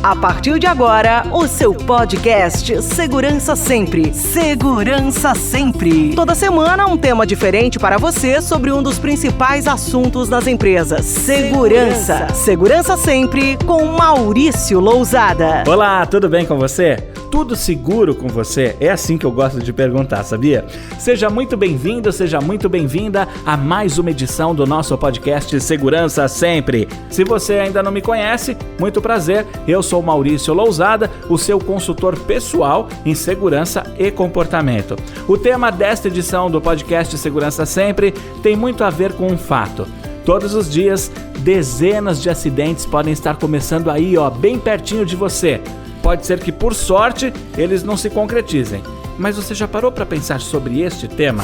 A partir de agora, o seu podcast Segurança Sempre. Segurança Sempre. Toda semana, um tema diferente para você sobre um dos principais assuntos das empresas. Segurança. Segurança Sempre, com Maurício Lousada. Olá, tudo bem com você? Tudo seguro com você? É assim que eu gosto de perguntar, sabia? Seja muito bem-vindo, seja muito bem-vinda a mais uma edição do nosso podcast Segurança Sempre. Se você ainda não me conhece, muito prazer, eu sou Maurício Lousada, o seu consultor pessoal em segurança e comportamento. O tema desta edição do podcast Segurança Sempre tem muito a ver com um fato. Todos os dias, dezenas de acidentes podem estar começando aí, bem pertinho de você. Pode ser que, por sorte, eles não se concretizem. Mas você já parou para pensar sobre este tema?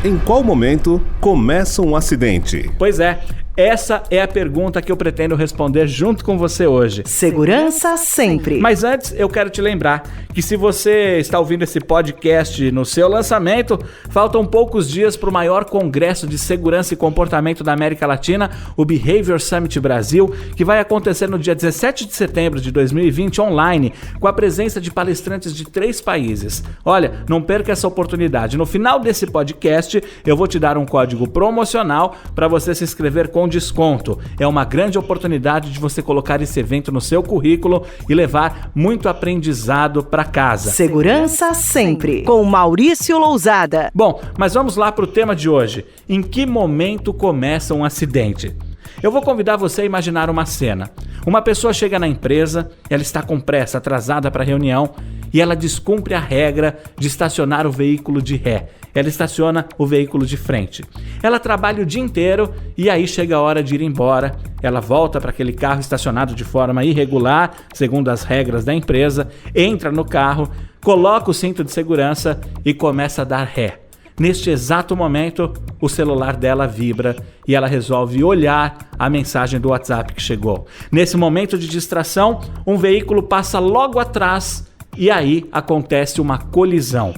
Em qual momento começa um acidente? Pois é, essa é a pergunta que eu pretendo responder junto com você hoje. Segurança Sempre. Mas antes, eu quero te lembrar que se você está ouvindo esse podcast no seu lançamento, faltam poucos dias para o maior congresso de segurança e comportamento da América Latina, o Behavior Summit Brasil, que vai acontecer no dia 17 de setembro de 2020 online, com a presença de palestrantes de 3 países. Olha, não perca essa oportunidade. No final desse podcast, eu vou te dar um código promocional para você se inscrever com desconto. É uma grande oportunidade de você colocar esse evento no seu currículo e levar muito aprendizado para casa. Segurança Sempre, com Maurício Lousada. Bom, mas vamos lá para o tema de hoje. Em que momento começa um acidente? Eu vou convidar você a imaginar uma cena. Uma pessoa chega na empresa, ela está com pressa, atrasada para a reunião, e ela descumpre a regra de estacionar o veículo de ré. Ela estaciona o veículo de frente. Ela trabalha o dia inteiro e aí chega a hora de ir embora. Ela volta para aquele carro estacionado de forma irregular, segundo as regras da empresa, entra no carro, coloca o cinto de segurança e começa a dar ré. Neste exato momento, o celular dela vibra e ela resolve olhar a mensagem do WhatsApp que chegou. Nesse momento de distração, um veículo passa logo atrás e aí acontece uma colisão.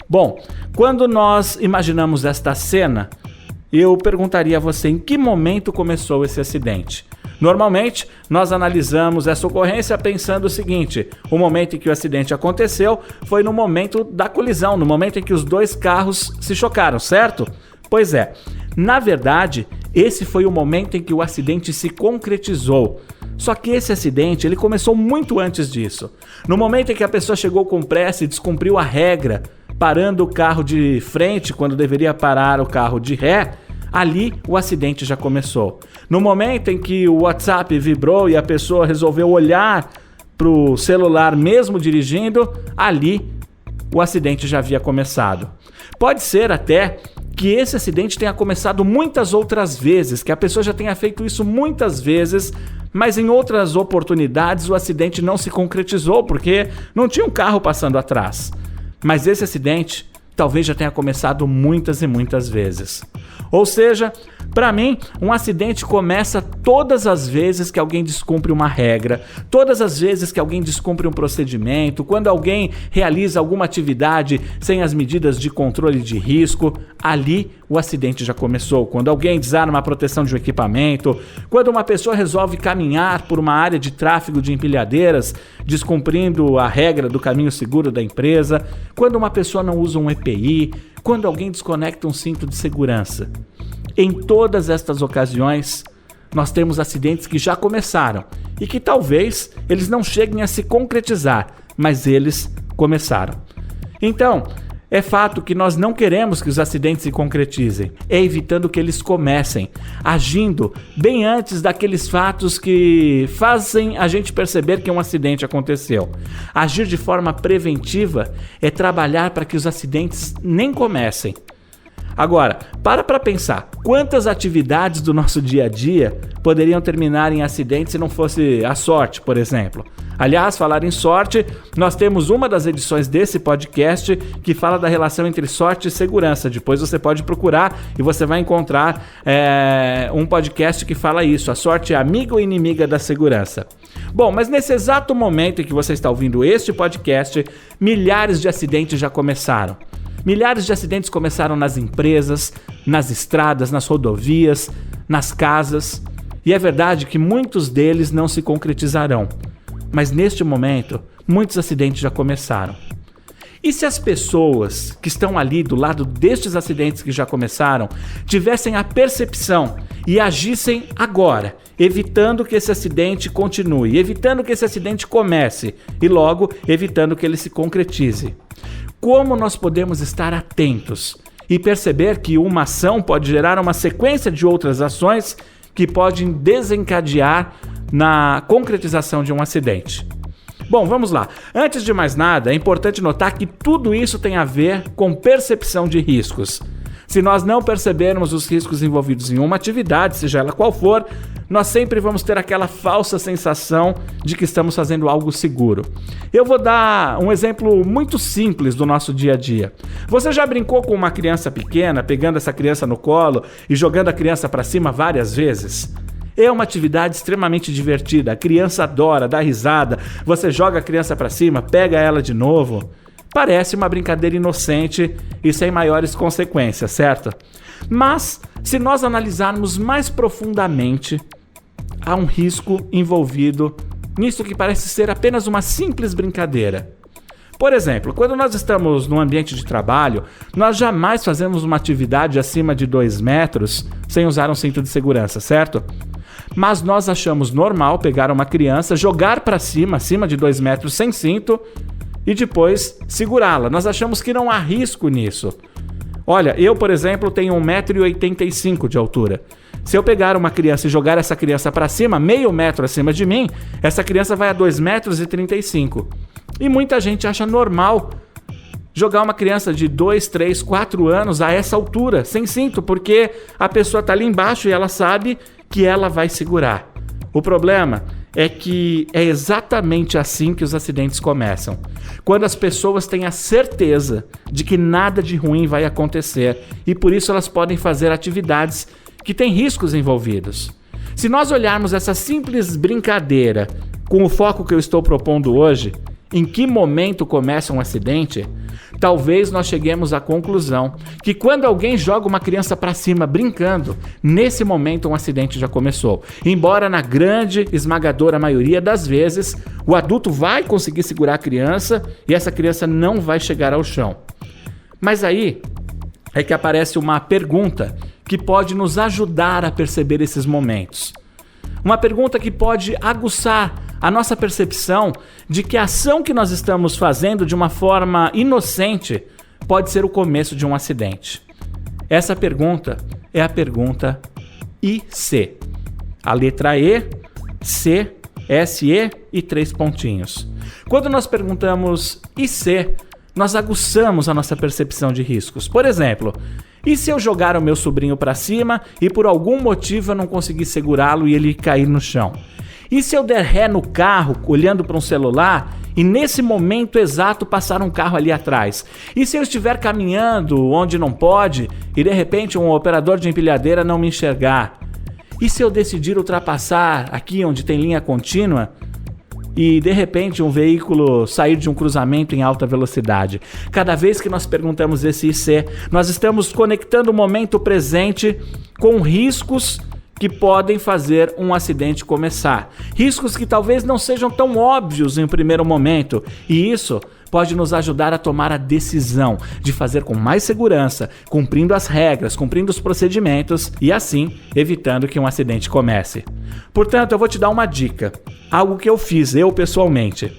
Bom, quando nós imaginamos esta cena, eu perguntaria a você em que momento começou esse acidente. Normalmente, nós analisamos essa ocorrência pensando o seguinte: o momento em que o acidente aconteceu foi no momento da colisão, no momento em que os 2 carros se chocaram, certo? Pois é, na verdade, esse foi o momento em que o acidente se concretizou. Só que esse acidente, ele começou muito antes disso. No momento em que a pessoa chegou com pressa e descumpriu a regra, parando o carro de frente quando deveria parar o carro de ré, ali o acidente já começou. No momento em que o WhatsApp vibrou e a pessoa resolveu olhar para o celular mesmo dirigindo, ali o acidente já havia começado. Pode ser até que esse acidente tenha começado muitas outras vezes, que a pessoa já tenha feito isso muitas vezes, mas em outras oportunidades o acidente não se concretizou porque não tinha um carro passando atrás. Mas esse acidente talvez já tenha começado muitas e muitas vezes. Ou seja, para mim, um acidente começa todas as vezes que alguém descumpre uma regra, todas as vezes que alguém descumpre um procedimento, quando alguém realiza alguma atividade sem as medidas de controle de risco, ali o acidente já começou. Quando alguém desarma a proteção de um equipamento, quando uma pessoa resolve caminhar por uma área de tráfego de empilhadeiras, descumprindo a regra do caminho seguro da empresa, quando uma pessoa não usa um EPI, quando alguém desconecta um cinto de segurança. Em todas estas ocasiões, nós temos acidentes que já começaram e que talvez eles não cheguem a se concretizar, mas eles começaram. Então, é fato que nós não queremos que os acidentes se concretizem, é evitando que eles comecem, agindo bem antes daqueles fatos que fazem a gente perceber que um acidente aconteceu. Agir de forma preventiva é trabalhar para que os acidentes nem comecem. Agora, para pensar, quantas atividades do nosso dia a dia poderiam terminar em acidentes se não fosse a sorte, por exemplo? Aliás, falar em sorte, nós temos uma das edições desse podcast que fala da relação entre sorte e segurança. Depois você pode procurar e você vai encontrar um podcast que fala isso. A sorte é amiga ou inimiga da segurança. Bom, mas nesse exato momento em que você está ouvindo este podcast, milhares de acidentes já começaram. Milhares de acidentes começaram nas empresas, nas estradas, nas rodovias, nas casas. E é verdade que muitos deles não se concretizarão. mas neste momento, muitos acidentes já começaram. E se as pessoas que estão ali do lado destes acidentes que já começaram tivessem a percepção e agissem agora, evitando que esse acidente continue, evitando que esse acidente comece e logo evitando que ele se concretize? Como nós podemos estar atentos e perceber que uma ação pode gerar uma sequência de outras ações que podem desencadear na concretização de um acidente? Bom, vamos lá. Antes de mais nada, é importante notar que tudo isso tem a ver com percepção de riscos. Se nós não percebermos os riscos envolvidos em uma atividade, seja ela qual for, nós sempre vamos ter aquela falsa sensação de que estamos fazendo algo seguro. Eu vou dar um exemplo muito simples do nosso dia a dia. Você já brincou com uma criança pequena, pegando essa criança no colo e jogando a criança para cima várias vezes? É uma atividade extremamente divertida, a criança adora, dá risada, você joga a criança para cima, pega ela de novo. Parece uma brincadeira inocente e sem maiores consequências, certo? Mas, se nós analisarmos mais profundamente, há um risco envolvido nisso que parece ser apenas uma simples brincadeira. Por exemplo, quando nós estamos num ambiente de trabalho, nós jamais fazemos uma atividade acima de 2 metros sem usar um cinto de segurança, certo? Mas nós achamos normal pegar uma criança, jogar para cima, acima de 2 metros sem cinto e depois segurá-la. Nós achamos que não há risco nisso. Olha, eu, por exemplo, tenho 1,85 m de altura. Se eu pegar uma criança e jogar essa criança para cima, meio metro acima de mim, essa criança vai a 2,35 m. E muita gente acha normal jogar uma criança de 2, 3, 4 anos a essa altura, sem cinto, porque a pessoa está ali embaixo e ela sabe que ela vai segurar. O problema é que é exatamente assim que os acidentes começam. Quando as pessoas têm a certeza de que nada de ruim vai acontecer e por isso elas podem fazer atividades que têm riscos envolvidos. Se nós olharmos essa simples brincadeira com o foco que eu estou propondo hoje, em que momento começa um acidente, talvez nós cheguemos à conclusão que quando alguém joga uma criança para cima brincando, nesse momento um acidente já começou. Embora na grande, esmagadora maioria das vezes, o adulto vai conseguir segurar a criança e essa criança não vai chegar ao chão. Mas aí é que aparece uma pergunta que pode nos ajudar a perceber esses momentos. Uma pergunta que pode aguçar a nossa percepção de que a ação que nós estamos fazendo de uma forma inocente pode ser o começo de um acidente. Essa pergunta é a pergunta IC. A letra E, C, SE e 3 pontinhos. Quando nós perguntamos IC, nós aguçamos a nossa percepção de riscos. Por exemplo, e se eu jogar o meu sobrinho para cima e por algum motivo eu não conseguir segurá-lo e ele cair no chão? E se eu der ré no carro, olhando para um celular, e nesse momento exato passar um carro ali atrás? E se eu estiver caminhando onde não pode e de repente um operador de empilhadeira não me enxergar? E se eu decidir ultrapassar aqui onde tem linha contínua e de repente um veículo sair de um cruzamento em alta velocidade? Cada vez que nós perguntamos esse IC, nós estamos conectando o momento presente com riscos que podem fazer um acidente começar. Riscos que talvez não sejam tão óbvios em um primeiro momento, e isso pode nos ajudar a tomar a decisão de fazer com mais segurança, cumprindo as regras, cumprindo os procedimentos e assim evitando que um acidente comece. Portanto, eu vou te dar uma dica, algo que eu fiz eu pessoalmente.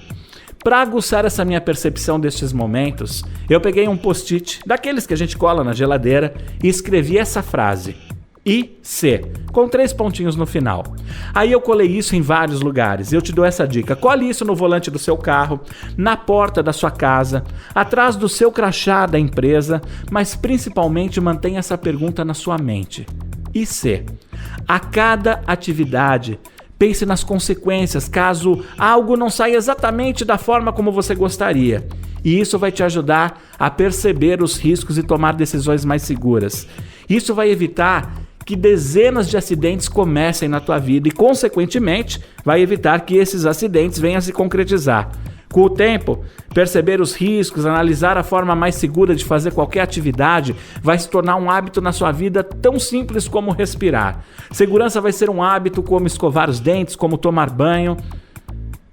Para aguçar essa minha percepção destes momentos, eu peguei um post-it, daqueles que a gente cola na geladeira, e escrevi essa frase: IC, com 3 pontinhos no final. Aí eu colei isso em vários lugares. Eu te dou essa dica: cole isso no volante do seu carro, na porta da sua casa, atrás do seu crachá da empresa, mas principalmente mantenha essa pergunta na sua mente. IC. A cada atividade, pense nas consequências caso algo não saia exatamente da forma como você gostaria. E isso vai te ajudar a perceber os riscos e tomar decisões mais seguras. Isso vai evitar que dezenas de acidentes comecem na tua vida e, consequentemente, vai evitar que esses acidentes venham a se concretizar. Com o tempo, perceber os riscos, analisar a forma mais segura de fazer qualquer atividade vai se tornar um hábito na sua vida tão simples como respirar. Segurança vai ser um hábito como escovar os dentes, como tomar banho.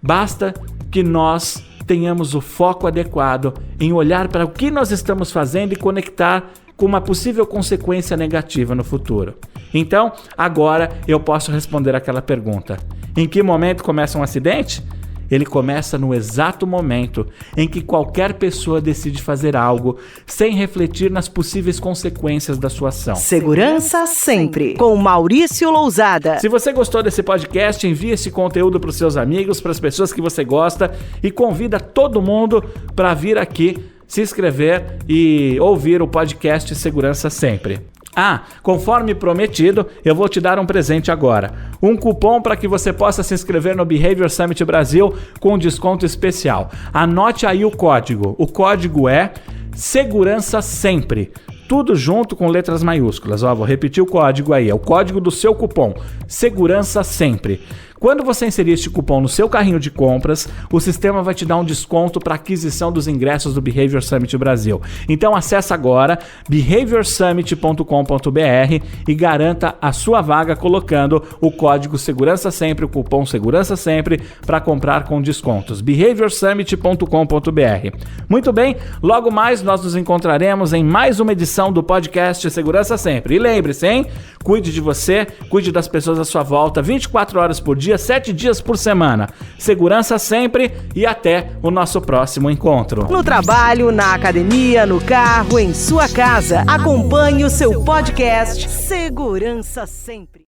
Basta que nós tenhamos o foco adequado em olhar para o que nós estamos fazendo e conectar com uma possível consequência negativa no futuro. Então, agora eu posso responder aquela pergunta. Em que momento começa um acidente? Ele começa no exato momento em que qualquer pessoa decide fazer algo sem refletir nas possíveis consequências da sua ação. Segurança Sempre, com Maurício Lousada. Se você gostou desse podcast, envie esse conteúdo para os seus amigos, para as pessoas que você gosta e convida todo mundo para vir aqui se inscrever e ouvir o podcast Segurança Sempre. Conforme prometido, eu vou te dar um presente agora. Um cupom para que você possa se inscrever no Behavior Summit Brasil com desconto especial. Anote aí o código. O código é Segurança Sempre. Tudo junto com letras maiúsculas. Vou repetir o código aí. É o código do seu cupom. Segurança Sempre. Quando você inserir este cupom no seu carrinho de compras, o sistema vai te dar um desconto para aquisição dos ingressos do Behavior Summit Brasil. Então acessa agora behaviorsummit.com.br e garanta a sua vaga colocando o código Segurança Sempre, o cupom Segurança Sempre, para comprar com descontos. behaviorsummit.com.br. Muito bem, logo mais nós nos encontraremos em mais uma edição do podcast Segurança Sempre. E lembre-se, hein? Cuide de você, cuide das pessoas à sua volta, 24 horas por dia, 7 dias por semana. Segurança sempre e até o nosso próximo encontro. No trabalho, na academia, no carro, em sua casa, acompanhe o seu podcast Segurança Sempre.